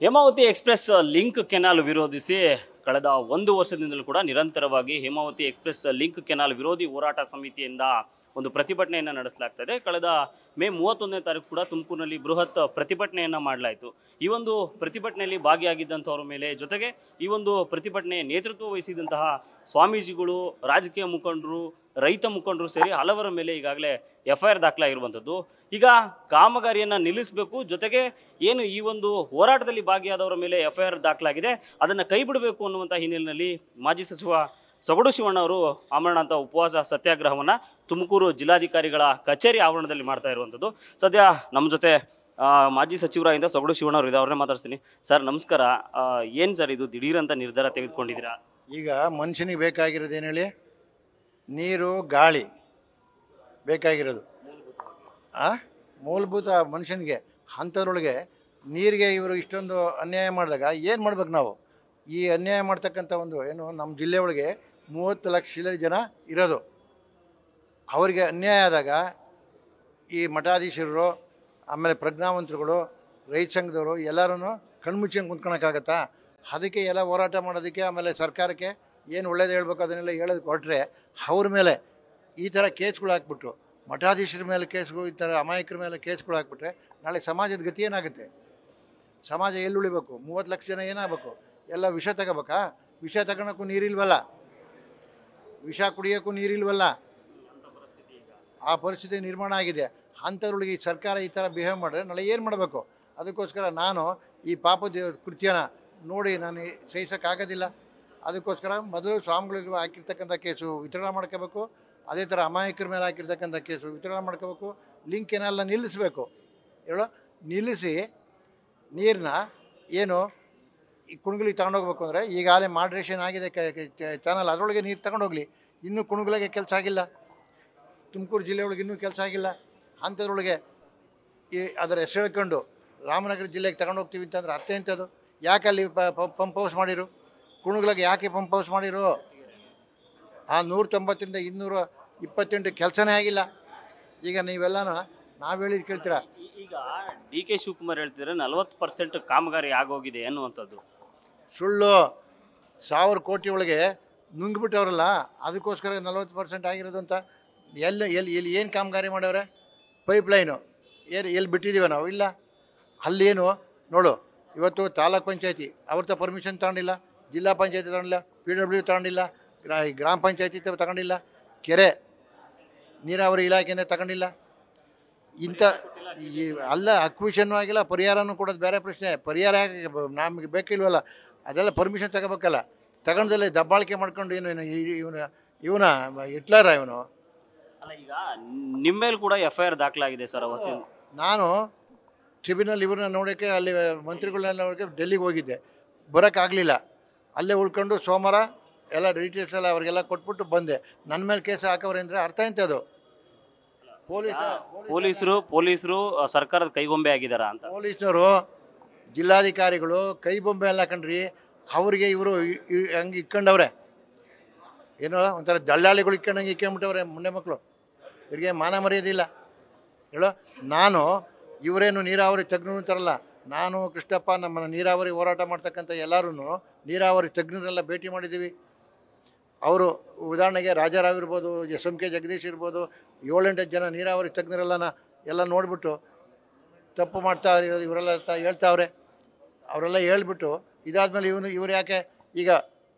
Hemavathi express link canal ವಿರೋಧಿಸಿ ಕಳೆದ 1 ವರ್ಷದಿಂದಲೂ ಕೂಡ ನಿರಂತರವಾಗಿ ಹೇಮಾವತಿ ಎಕ್ಸ್‌ಪ್ರೆಸ್ ಲಿಂಕ್ ಕೆನಾಲ್ ವಿರೋಧಿ ಹೋರಾಟ ಸಮಿತಿಯಿಂದ ಒಂದು ಪ್ರತಿಭಟನೆಯನ್ನು ನಡೆಸಲಾಗ್ತದೆ. ಕಳೆದ ಮೇ 31ನೇ ತಾರೀಕು ಕೂಡ ತುಮಕೂರಿನಲ್ಲಿ ಬೃಹತ್ ಪ್ರತಿಭಟನೆಯನ್ನು ಮಾಡಲಾಯಿತು. ಈ ಒಂದು ಪ್ರತಿಭಟನೆಯಲ್ಲಿ ಭಾಗಿಯಾಗಿದ್ದಂಥವ್ರ ಮೇಲೆ, ಜೊತೆಗೆ ಈ ಒಂದು ಪ್ರತಿಭಟನೆಯ ನೇತೃತ್ವ ವಹಿಸಿದಂತಹ ಸ್ವಾಮೀಜಿಗಳು, ರಾಜಕೀಯ ಮುಖಂಡರು, ರೈತ ಮುಖಂಡರು ಸೇರಿ ಹಲವರ ಮೇಲೆ ಈಗಾಗಲೇ ಎಫ್ಐಆರ್ ದಾಖಲಾಗಿರುವಂಥದ್ದು. ಈಗ ಕಾಮಗಾರಿಯನ್ನು ನಿಲ್ಲಿಸಬೇಕು, ಜೊತೆಗೆ ಏನು ಈ ಒಂದು ಹೋರಾಟದಲ್ಲಿ ಭಾಗಿಯಾದವರ ಮೇಲೆ ಎಫ್ಐಆರ್ ದಾಖಲಾಗಿದೆ ಅದನ್ನು ಕೈ ಬಿಡಬೇಕು ಅನ್ನುವಂಥ ಹಿನ್ನೆಲೆಯಲ್ಲಿ ಮಾಜಿ ಸಚಿವ ಸೊಗಡು ಶಿವಣ್ಣ ಅವರು ಆಮರಣಾಂತ ಉಪವಾಸ ಸತ್ಯಾಗ್ರಹವನ್ನು ತುಮಕೂರು ಜಿಲ್ಲಾಧಿಕಾರಿಗಳ ಕಚೇರಿ ಆವರಣದಲ್ಲಿ ಮಾಡ್ತಾ ಇರುವಂಥದ್ದು. ಸದ್ಯ ನಮ್ಮ ಜೊತೆ ಮಾಜಿ ಸಚಿವರಾಗಿದ್ದ ಸೊಗಡು ಶಿವಣ್ಣ ಅವರು ಇದ್ದಾರೆ, ಅವ್ರನ್ನೇ ಮಾತಾಡ್ತೀನಿ. ಸರ್ ನಮಸ್ಕಾರ. ಏನು ಸರ್ ಇದು ದಿಢೀರಂತ ನಿರ್ಧಾರ ತೆಗೆದುಕೊಂಡಿದ್ದೀರಾ? ಈಗ ಮನುಷ್ಯನಿಗೆ ಬೇಕಾಗಿರೋದು ಏನು ಹೇಳಿ? ನೀರು, ಗಾಳಿ ಬೇಕಾಗಿರೋದು ಮೂಲಭೂತ ಮನುಷ್ಯನಿಗೆ. ಅಂಥದ್ರೊಳಗೆ ನೀರಿಗೆ ಇವರು ಇಷ್ಟೊಂದು ಅನ್ಯಾಯ ಮಾಡಿದಾಗ ಏನು ಮಾಡ್ಬೇಕು ನಾವು? ಈ ಅನ್ಯಾಯ ಮಾಡ್ತಕ್ಕಂಥ ಒಂದು ಏನು ನಮ್ಮ ಜಿಲ್ಲೆ ಒಳಗೆ 30 ಲಕ್ಷ ಜನ ಇರೋದು. ಅವರಿಗೆ ಅನ್ಯಾಯ ಆದಾಗ ಈ ಮಠಾಧೀಶರು, ಆಮೇಲೆ ಪ್ರಜ್ಞಾವಂತರುಗಳು, ರೈತ ಸಂಘದವರು ಎಲ್ಲರೂ ಕಣ್ಮುಚ್ಚಂಗೆ ಕುಂತ್ಕೊಳಕ್ಕಾಗತ್ತಾ? ಅದಕ್ಕೆ ಎಲ್ಲ ಹೋರಾಟ ಮಾಡೋದಕ್ಕೆ, ಆಮೇಲೆ ಸರ್ಕಾರಕ್ಕೆ ಏನು ಒಳ್ಳೇದು ಹೇಳ್ಬೇಕು ಅದನ್ನೆಲ್ಲ ಹೇಳೋದು ಕೊಟ್ಟರೆ ಅವ್ರ ಮೇಲೆ ಈ ಥರ ಕೇಸ್ಗಳು ಹಾಕ್ಬಿಟ್ರು, ಮಠಾಧೀಶರ ಮೇಲೆ ಕೇಸ್ಗಳು, ಈ ಥರ ಅಮಾಯಕರ ಮೇಲೆ ಕೇಸ್ಗಳು ಹಾಕ್ಬಿಟ್ರೆ ನಾಳೆ ಸಮಾಜದ ಗತಿ ಏನಾಗುತ್ತೆ? ಸಮಾಜ ಎಲ್ಲಿ ಉಳಿಬೇಕು? 30 ಲಕ್ಷ ಜನ ಏನಾಗಬೇಕು? ಎಲ್ಲ ವಿಷ ತಗೋಬೇಕಾ? ವಿಷ ತಗೊಳಕ್ಕೂ ನೀರಿಲ್ವಲ್ಲ, ವಿಷ ಕುಡಿಯೋಕ್ಕೂ ನೀರಿಲ್ವಲ್ಲ, ಆ ಪರಿಸ್ಥಿತಿ ನಿರ್ಮಾಣ ಆಗಿದೆ. ಅಂಥದ್ರೊಳಗೆ ಈ ಸರ್ಕಾರ ಈ ಥರ ಬಿಹೇವ್ ಮಾಡಿದ್ರೆ ನಾಳೆ ಏನು ಮಾಡಬೇಕು? ಅದಕ್ಕೋಸ್ಕರ ನಾನು ಈ ಪಾಪದ ಕೃತ್ಯನ ನೋಡಿ ನಾನು ಸಹಿಸೋಕ್ಕಾಗೋದಿಲ್ಲ. ಅದಕ್ಕೋಸ್ಕರ ಮೊದಲು ಸ್ವಾಮಿಗಳಿಗೆ ಹಾಕಿರ್ತಕ್ಕಂಥ ಕೇಸು ವಿತರಣೆ ಮಾಡ್ಕೋಬೇಕು, ಅದೇ ಥರ ಅಮಾಯಕರ ಮೇಲೆ ಹಾಕಿರ್ತಕ್ಕಂಥ ಕೇಸು ವಿತರಣೆ ಮಾಡ್ಕೋಬೇಕು, ಲಿಂಕ್ ಕೆನಾಲ್ನ ನಿಲ್ಲಿಸಬೇಕು. ನಿಲ್ಲಿಸಿ ನೀರನ್ನ ಏನು ಈ ಕುಣಗಲಿಗೆ ತಗೊಂಡೋಗ್ಬೇಕು ಅಂದರೆ ಈಗಾಗಲೇ ಮಾಡ್ರೇಷನ್ ಆಗಿದೆ ಚಾನಲ್, ಅದರೊಳಗೆ ನೀರು ತಗೊಂಡೋಗ್ಲಿ. ಇನ್ನೂ ಕುಣಗಲಿಗೆ ಕೆಲಸ ಆಗಿಲ್ಲ, ತುಮಕೂರು ಜಿಲ್ಲೆ ಒಳಗೆ ಇನ್ನೂ ಕೆಲಸ ಆಗಿಲ್ಲ. ಅಂಥದ್ರೊಳಗೆ ಈ ಅದರ ಹೆಸರು ಹೇಳ್ಕೊಂಡು ರಾಮನಗರ ಜಿಲ್ಲೆಗೆ ತಗೊಂಡೋಗ್ತೀವಿ ಅಂತಂದ್ರೆ ಅರ್ಥ ಎಂಥದ್ದು? ಯಾಕೆ ಅಲ್ಲಿ ಪಂಪ್ ಹೌಸ್ ಮಾಡಿರು? ಕುಣಗಲಿಗೆ ಯಾಕೆ ಪಂಪ್ ಹೌಸ್ ಮಾಡಿರು? ಆ 190ರಿಂದ 228 ಕೆಲಸನೇ ಆಗಿಲ್ಲ. ಈಗ ನೀವೆಲ್ಲನ ನಾವು ಹೇಳಿದ್ದು ಕೇಳ್ತೀರಾ? ಈಗ DK ಶಿವಕುಮಾರ್ ಹೇಳ್ತಿದ್ರೆ 40% ಕಾಮಗಾರಿ ಆಗೋಗಿದೆ ಅನ್ನುವಂಥದ್ದು ಸುಳ್ಳು. 1000 ಕೋಟಿ ಒಳಗೆ ನುಂಗ್ಬಿಟ್ಟವ್ರಲ್ಲ, ಅದಕ್ಕೋಸ್ಕರ 40% ಆಗಿರೋದು ಅಂತ. ಎಲ್ಲಿ ಎಲ್ಲಿ ಎಲ್ಲಿ ಏನು ಕಾಮಗಾರಿ ಮಾಡವ್ರೆ? ಪೈಪ್ಲೈನು ಎಲ್ಲಿ ಬಿಟ್ಟಿದ್ದೀವ ನಾವು? ಇಲ್ಲ. ಅಲ್ಲೇನು ನೋಡು, ಇವತ್ತು ತಾಲೂಕ್ ಪಂಚಾಯತಿ ಅವ್ರದ್ದು ಪರ್ಮಿಷನ್ ತಗೊಂಡಿಲ್ಲ, ಜಿಲ್ಲಾ ಪಂಚಾಯತಿ ತಗೊಂಡಿಲ್ಲ, PW ತಗೊಂಡಿಲ್ಲ, ಗ್ರಾಮ ಪಂಚಾಯತಿ ತಗೊಂಡಿಲ್ಲ, ಕೆರೆ ನೀರಾವರಿ ಇಲಾಖೆಯಿಂದ ತಗೊಂಡಿಲ್ಲ. ಇಂಥ ಅಲ್ಲ ಅಕ್ವಿಷನ್ನು ಆಗಿಲ್ಲ, ಪರಿಹಾರನೂ ಕೊಡೋದು ಬೇರೆ ಪ್ರಶ್ನೆ. ಪರಿಹಾರ ನಮಗೆ ಬೇಕಿಲ್ವಲ್ಲ, ಅದೆಲ್ಲ ಪರ್ಮಿಷನ್ ತಗೋಬೇಕಲ್ಲ. ತಗೊಂಡಲ್ಲೇ ದಬ್ಬಾಳಿಕೆ ಮಾಡ್ಕೊಂಡು ಏನು ಇವನ ಹಿಟ್ಲರ ಇವನು. ಅಲ್ಲ, ಈಗ ನಿಮ್ಮ ಮೇಲೆ ಕೂಡ ಎಫ್ಐಆರ್ ದಾಖಲಾಗಿದೆ ಸರ್. ಅವತ್ತು ನಾನು ಟ್ರಿಬ್ಯುನಲ್ ಇವ್ರನ್ನ ನೋಡೋಕ್ಕೆ ಅಲ್ಲಿ ಮಂತ್ರಿಗಳನ್ನೆಲ್ಲ ನೋಡೋಕ್ಕೆ ಡೆಲ್ಲಿಗೆ ಹೋಗಿದ್ದೆ, ಬರೋಕ್ಕಾಗಲಿಲ್ಲ. ಅಲ್ಲೇ ಉಳ್ಕೊಂಡು ಸೋಮವಾರ ಎಲ್ಲ ಡೀಟೇಲ್ಸ್ ಎಲ್ಲ ಅವ್ರಿಗೆಲ್ಲ ಕೊಟ್ಬಿಟ್ಟು ಬಂದೆ. ನನ್ನ ಮೇಲೆ ಕೇಸ್ ಹಾಕವ್ರೆ ಅಂದರೆ ಅರ್ಥ ಎಂಥದ್ದು? ಪೊಲೀಸರು ಸರ್ಕಾರದ ಕೈಗೊಂಬೆ ಆಗಿದಾರ ಅಂತ. ಪೊಲೀಸ್ನವರು, ಜಿಲ್ಲಾಧಿಕಾರಿಗಳು ಕೈ ಬೊಂಬೆ ಎಲ್ಲ ಕಂಡ್ರಿ. ಅವ್ರಿಗೆ ಇವರು ಹಂಗೆ ಇಟ್ಕೊಂಡವ್ರೆ, ಏನೋ ಒಂಥರ ದಳ್ಳಾಳಿಗಳು ಇಟ್ಕೊಂಡಂಗೆ ಇಟ್ಕೊಂಡ್ಬಿಟ್ಟವ್ರೆ ಮುಂಡೆ ಮಕ್ಕಳು. ಇವರಿಗೆ ಮಾನ ಮರ್ಯಾದಿಲ್ಲ ಹೇಳೋ. ನಾನು ಇವರೇನು ನೀರಾವರಿ ತಜ್ಞರು ಅಂತಾರಲ್ಲ, ನಾನು ಕೃಷ್ಣಪ್ಪ ನಮ್ಮ ನೀರಾವರಿ ಹೋರಾಟ ಮಾಡ್ತಕ್ಕಂಥ ಎಲ್ಲರೂ ನೀರಾವರಿ ತಜ್ಞರೆಲ್ಲ ಭೇಟಿ ಮಾಡಿದ್ದೀವಿ. ಅವರು ಉದಾಹರಣೆಗೆ ರಾಜಾರಾವ್ ಇರ್ಬೋದು, SMK ಜಗದೀಶ್ ಇರ್ಬೋದು, 7-8 ಜನ ನೀರಾವರಿ ತಜ್ಞರೆಲ್ಲ ಎಲ್ಲ ನೋಡಿಬಿಟ್ಟು ತಪ್ಪು ಮಾಡ್ತಾ ಇವರೆಲ್ಲ ಹೇಳ್ತಾವ್ರೆ. ಅವರೆಲ್ಲ ಹೇಳ್ಬಿಟ್ಟು ಇದಾದಮೇಲೆ ಇವ್ರು ಯಾಕೆ ಈಗ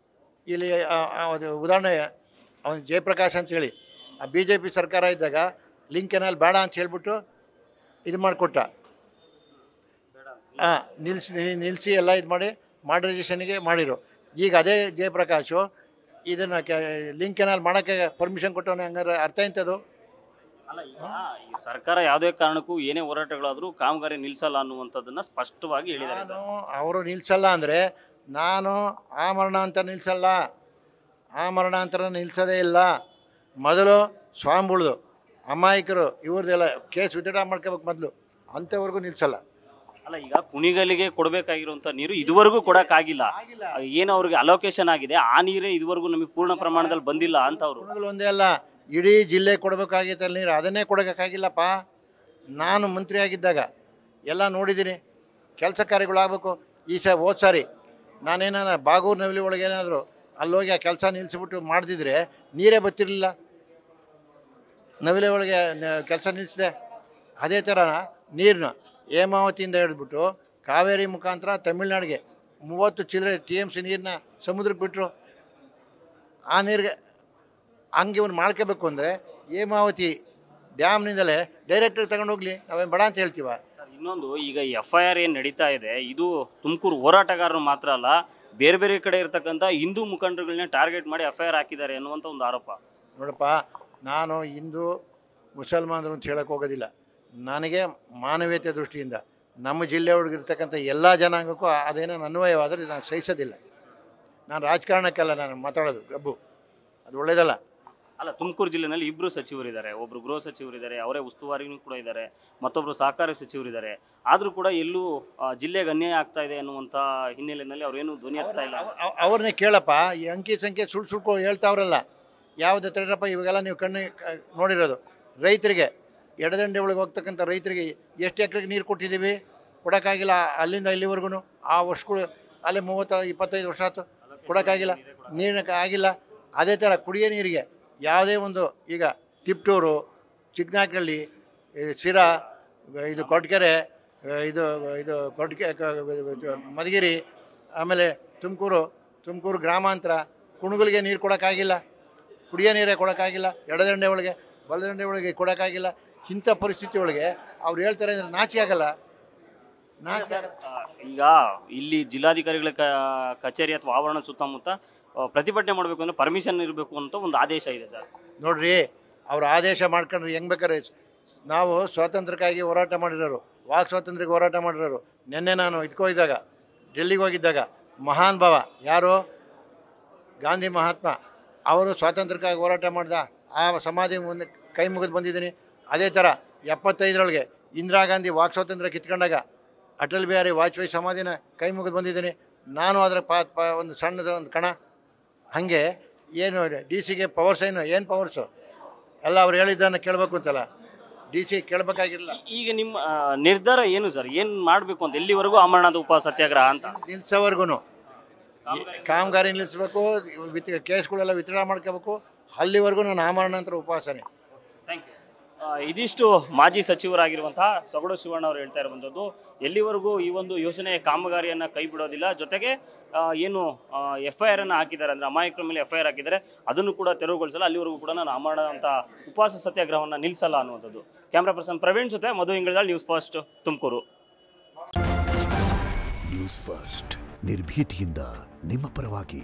ಇಲ್ಲಿ ಉದಾಹರಣೆ ಅವನು ಜಯಪ್ರಕಾಶ್ ಅಂತೇಳಿ ಆ BJP ಸರ್ಕಾರ ಇದ್ದಾಗ ಲಿಂಕ್ ಕೆನಾಲ್ ಬೇಡ ಅಂತ ಹೇಳ್ಬಿಟ್ಟು ಇದು ಮಾಡಿಕೊಟ್ಟ. ನಿಲ್ಲಿಸಿ ಎಲ್ಲ ಇದು ಮಾಡಿ ಮಾಡ್ರೈಸೇಷನ್ಗೆ ಮಾಡಿರು. ಈಗ ಅದೇ ಜಯಪ್ರಕಾಶು ಇದನ್ನು ಲಿಂಕ್ ಕೆನಾಲ್ ಮಾಡೋಕ್ಕೆ ಪರ್ಮಿಷನ್ ಕೊಟ್ಟವನೇ. ಹಂಗಾರೆ ಅರ್ಥ ಎಂಥದ್ದು? ಅಲ್ಲ, ಈಗ ಸರ್ಕಾರ ಯಾವುದೇ ಕಾರಣಕ್ಕೂ ಏನೇ ಹೋರಾಟಗಳಾದರೂ ಕಾಮಗಾರಿ ನಿಲ್ಲಿಸಲ್ಲ ಅನ್ನುವಂಥದ್ದನ್ನು ಸ್ಪಷ್ಟವಾಗಿ ಹೇಳಿದ್ದಾರೆ. ಅವರು ನಿಲ್ಲಿಸಲ್ಲ ಅಂದರೆ ನಾನು ಆ ಮರಣಾಂತರ ನಿಲ್ಲಿಸಲ್ಲ, ಆ ಮರಣಾಂತರ ನಿಲ್ಲಿಸೋದೇ ಇಲ್ಲ. ಮೊದಲು ಸ್ವಾಮಿಗಳ್ದು ಅಮಾಯಕರು ಇವ್ರದ್ದೆಲ್ಲ ಕೇಸ್ ವಿತ್ಡ್ರಾ ಮಾಡ್ಕೋಬೇಕು ಮೊದಲು, ಅಂಥವ್ರಿಗೂ ನಿಲ್ಲಿಸಲ್ಲ. ಅಲ್ಲ, ಈಗ ಕುಣಿಗಲ್ಲಿಗೆ ಕೊಡಬೇಕಾಗಿರುವಂಥ ನೀರು ಇದುವರೆಗೂ ಕೊಡೋಕ್ಕಾಗಿಲ್ಲ. ಏನು ಅವ್ರಿಗೆ ಅಲೋಕೇಶನ್ ಆಗಿದೆ ಆ ನೀರೇ ಇದುವರೆಗೂ ನಮಗೆ ಪೂರ್ಣ ಪ್ರಮಾಣದಲ್ಲಿ ಬಂದಿಲ್ಲ ಅಂತ ಅವರು. ಕುಣಿಗಲ್ ಒಂದೇ ಅಲ್ಲ, ಇಡೀ ಜಿಲ್ಲೆ ಕೊಡಬೇಕಾಗಿತ್ತಲ್ಲ ನೀರು, ಅದನ್ನೇ ಕೊಡೋಕ್ಕಾಗಿಲ್ಲಪ್ಪ. ನಾನು ಮಂತ್ರಿ ಆಗಿದ್ದಾಗ ಎಲ್ಲ ನೋಡಿದ್ದೀನಿ, ಕೆಲಸ ಕಾರ್ಯಗಳಾಗಬೇಕು. ಹೋದ ಸಾರಿ ನಾನೇನ ಬಾಗೂರು ನವಿಲಿ ಒಳಗೆ ಏನಾದರೂ ಅಲ್ಲೋಗಿ ಆ ಕೆಲಸ ನಿಲ್ಲಿಸ್ಬಿಟ್ಟು ಮಾಡ್ದಿದ್ರೆ ನೀರೇ ಬರ್ತಿರ್ಲಿಲ್ಲ. ನವಿಲೆ ಒಳಗೆ ಕೆಲಸ ನಿಲ್ಲಿಸಿದೆ. ಅದೇ ಥರ ನೀರನ್ನ ಹೇಮಾವತಿಯಿಂದ ಹಿಡಿದ್ಬಿಟ್ಟು ಕಾವೇರಿ ಮುಖಾಂತರ ತಮಿಳ್ನಾಡಿಗೆ 30 ಚಿಲ್ಲರೆ TMC ನೀರನ್ನ ಸಮುದ್ರಕ್ಕೆ ಬಿಟ್ಟರು. ಆ ನೀರಿಗೆ ಹಂಗೆ ಇವ್ನು ಮಾಡ್ಕೋಬೇಕು ಅಂದರೆ ಹೇಮಾವತಿ ಡ್ಯಾಮ್ನಿಂದಲೇ ಡೈರೆಕ್ಟಾಗಿ ತಗೊಂಡೋಗ್ಲಿ, ನಾವೇನು ಬೇಡ ಅಂತ ಹೇಳ್ತೀವ. ಇನ್ನೊಂದು, ಈಗ FIR ಏನು ನಡೀತಾ ಇದೆ, ಇದು ತುಮಕೂರು ಹೋರಾಟಗಾರರು ಮಾತ್ರ ಅಲ್ಲ, ಬೇರೆ ಬೇರೆ ಕಡೆ ಇರ್ತಕ್ಕಂಥ ಹಿಂದೂ ಮುಖಂಡರುಗಳನ್ನ ಟಾರ್ಗೆಟ್ ಮಾಡಿ FIR ಹಾಕಿದ್ದಾರೆ ಅನ್ನುವಂಥ ಒಂದು ಆರೋಪ. ನೋಡಪ್ಪ, ನಾನು ಹಿಂದೂ ಮುಸಲ್ಮಾನರು ಅಂತ ಹೇಳಕ್ಕೆ ಹೋಗೋದಿಲ್ಲ. ನನಗೆ ಮಾನವೀಯತೆ ದೃಷ್ಟಿಯಿಂದ ನಮ್ಮ ಜಿಲ್ಲೆಯೊಳಗಿರ್ತಕ್ಕಂಥ ಎಲ್ಲ ಜನಾಂಗಕ್ಕೂ ಅದೇನೋ ಅನ್ವಯವಾದರೆ ನಾನು ಸಹಿಸೋದಿಲ್ಲ. ನಾನು ರಾಜಕಾರಣಕ್ಕೆಲ್ಲ ನಾನು ಮಾತಾಡೋದು ಗಬ್ಬು, ಅದು ಒಳ್ಳೆಯದಲ್ಲ. ಅಲ್ಲ, ತುಮಕೂರು ಜಿಲ್ಲೆನಲ್ಲಿ 2 ಸಚಿವರಿದ್ದಾರೆ, ಒಬ್ಬರು ಗೃಹ ಸಚಿವರಿದ್ದಾರೆ, ಅವರೇ ಉಸ್ತುವಾರಿನೂ ಕೂಡ ಇದ್ದಾರೆ, ಮತ್ತೊಬ್ಬರು ಸಹಕಾರಿ ಸಚಿವರಿದ್ದಾರೆ. ಆದರೂ ಕೂಡ ಎಲ್ಲೂ ಜಿಲ್ಲೆಗೆ ಅನ್ಯಾಯ ಆಗ್ತಾ ಇದೆ ಅನ್ನುವಂಥ ಹಿನ್ನೆಲೆಯಲ್ಲಿ ಅವರೇನು ಧ್ವನಿ ಎತ್ತಾ ಇಲ್ಲ. ಅವ್ರನ್ನೇ ಕೇಳಪ್ಪ, ಈ ಅಂಕಿ ಸಂಖ್ಯೆ ಸುಳ್ಳು ಹೇಳ್ತಾವ್ರಲ್ಲ, ಯಾವ್ದು ತಡೀರಪ್ಪ. ಇವಾಗೆಲ್ಲ ನೀವು ನೋಡಿರೋದು, ರೈತರಿಗೆ ಎಡದಂಡೆ ಒಳಗೆ ಹೋಗ್ತಕ್ಕಂಥ ರೈತರಿಗೆ ಎಷ್ಟು ಎಕರೆಗೆ ನೀರು ಕೊಟ್ಟಿದ್ದೀವಿ, ಕೊಡೋಕ್ಕಾಗಿಲ್ಲ. ಅಲ್ಲಿಂದ ಇಲ್ಲಿವರೆಗೂ ಆ ವರ್ಷಗಳು ಅಲ್ಲೇ 30-25 ವರ್ಷ ಆಯ್ತು, ಕೊಡೋಕ್ಕಾಗಿಲ್ಲ, ನೀರಕ್ಕೆ ಆಗಿಲ್ಲ. ಅದೇ ಥರ ಕುಡಿಯೋ ನೀರಿಗೆ ಯಾವುದೇ ಒಂದು, ಈಗ ತಿಪ್ಟೂರು, ಚಿಕ್ಕನಾಕಹಳ್ಳಿ, ಸಿರಾ, ಇದು ಕೊಟ್ಗೆರೆ, ಇದು ಮಧುಗಿರಿ, ಆಮೇಲೆ ತುಮಕೂರು ಗ್ರಾಮಾಂತರ, ಕುಣಗಲ್ಗೆ ನೀರು ಕೊಡೋಕ್ಕಾಗಿಲ್ಲ, ಕುಡಿಯೋ ನೀರೇ ಕೊಡೋಕ್ಕಾಗಿಲ್ಲ. ಎಡದಂಡೆ ಒಳಗೆ ಬಲದಂಡೆ ಒಳಗೆ ಕೊಡೋಕ್ಕಾಗಿಲ್ಲ. ಇಂಥ ಪರಿಸ್ಥಿತಿ ಒಳಗೆ ಅವ್ರು ಹೇಳ್ತಾರೆ ಅಂದರೆ ನಾಚಿ ಆಗಲ್ಲ. ಈಗ ಇಲ್ಲಿ ಜಿಲ್ಲಾಧಿಕಾರಿಗಳ ಕಚೇರಿ ಅಥವಾ ಆವರಣ ಸುತ್ತಮುತ್ತ ಪ್ರತಿಭಟನೆ ಮಾಡಬೇಕು ಅಂದರೆ ಪರ್ಮಿಷನ್ ಇರಬೇಕು ಅಂತ ಒಂದು ಆದೇಶ ಇದೆ ಸರ್. ನೋಡ್ರಿ, ಅವ್ರು ಆದೇಶ ಮಾಡ್ಕೊಂಡ್ರೆ ಹೆಂಗೆ ಬೇಕಾದ್ರೆ. ನಾವು ಸ್ವಾತಂತ್ರ್ಯಕ್ಕಾಗಿ ಹೋರಾಟ ಮಾಡಿರೋರು, ವಾಕ್ ಸ್ವಾತಂತ್ರ್ಯಕ್ಕೆ ಹೋರಾಟ ಮಾಡಿರೋರು. ನಿನ್ನೆ ನಾನು ಇದ್ದಾಗ ಡೆಲ್ಲಿಗೆ ಹೋಗಿದ್ದಾಗ ಮಹಾನ್ ಭಾವ ಯಾರು, ಗಾಂಧಿ ಮಹಾತ್ಮ, ಅವರು ಸ್ವಾತಂತ್ರ್ಯಕ್ಕಾಗಿ ಹೋರಾಟ ಮಾಡಿದ ಆ ಸಮಾಧಿ ಮುಂದೆ ಕೈ ಮುಗಿದು ಬಂದಿದ್ದೀನಿ. ಅದೇ ಥರ 75ರೊಳಗೆ ಇಂದಿರಾ ಗಾಂಧಿ ವಾಕ್ ಸ್ವಾತಂತ್ರ್ಯ ಕಿತ್ಕೊಂಡಾಗ ಅಟಲ್ ಬಿಹಾರಿ ವಾಜಪೇಯಿ ಸಮಾಧಿನ ಕೈ ಮುಗಿದು ಬಂದಿದ್ದೀನಿ ನಾನು. ಅದರ ಒಂದು ಸಣ್ಣದ ಒಂದು ಕಣ. ಹಾಗೆ ಏನು DC ಪವರ್ಸ್ ಏನು ಪವರ್ಸು ಎಲ್ಲ ಅವ್ರು ಹೇಳಿದ್ದನ್ನು ಕೇಳಬೇಕು ಅಂತಲ್ಲ, DC ಕೇಳಬೇಕಾಗಿರಲಿಲ್ಲ. ಈಗ ನಿಮ್ಮ ನಿರ್ಧಾರ ಏನು ಸರ್, ಏನು ಮಾಡಬೇಕು ಅಂತ? ಎಲ್ಲಿವರೆಗೂ ಅಮರನಾಥ ಉಪವಾಸ ಸತ್ಯಾಗ್ರಹ ಅಂತ ನಿಲ್ಸೋವರೆಗೂ ಕಾಮಗಾರಿ ನಿಲ್ಲಿಸ್ಬೇಕು, ಕೇಸ್ಗಳೆಲ್ಲ ವಿತರಣೆ ಮಾಡ್ಕೋಬೇಕು. ಅಲ್ಲಿವರೆಗೂ ನಾನು ಆಮರಣಾಂತರ ಉಪವಾಸನೆ. Thank you. ಇದಿಷ್ಟು ಮಾಜಿ ಸಚಿವರಾಗಿರುವಂತಹ ಸೊಗಡು ಶಿವಣ್ಣ ಅವರು ಹೇಳ್ತಾ ಇರುವಂಥದ್ದು. ಎಲ್ಲಿವರೆಗೂ ಈ ಒಂದು ಯೋಜನೆಯ ಕಾಮಗಾರಿಯನ್ನು ಕೈ ಬಿಡೋದಿಲ್ಲ, ಜೊತೆಗೆ ಏನು FIR ಅನ್ನು ಹಾಕಿದ್ದಾರೆ ಅಂದರೆ ಅಮಾಯಕರ ಮೇಲೆ FIR ಹಾಕಿದ್ದಾರೆ, ಅದನ್ನು ಕೂಡ ತೆರವುಗೊಳಿಸಲ್ಲ. ಅಲ್ಲಿವರೆಗೂ ಕೂಡ ನಾನು ಅಮರನಾಥ ಉಪವಾಸ ಸತ್ಯಾಗ್ರಹವನ್ನು ನಿಲ್ಲಿಸಲ್ಲ ಅನ್ನುವಂಥದ್ದು. ಕ್ಯಾಮ್ರಾ ಪರ್ಸನ್ ಪ್ರವೀಣ್ ಜೊತೆ Madhu Ingaladal, news first, Tumakuru. News first, ನಿರ್ಭೀತಿಯಿಂದ ನಿಮ್ಮ ಪರವಾಗಿ.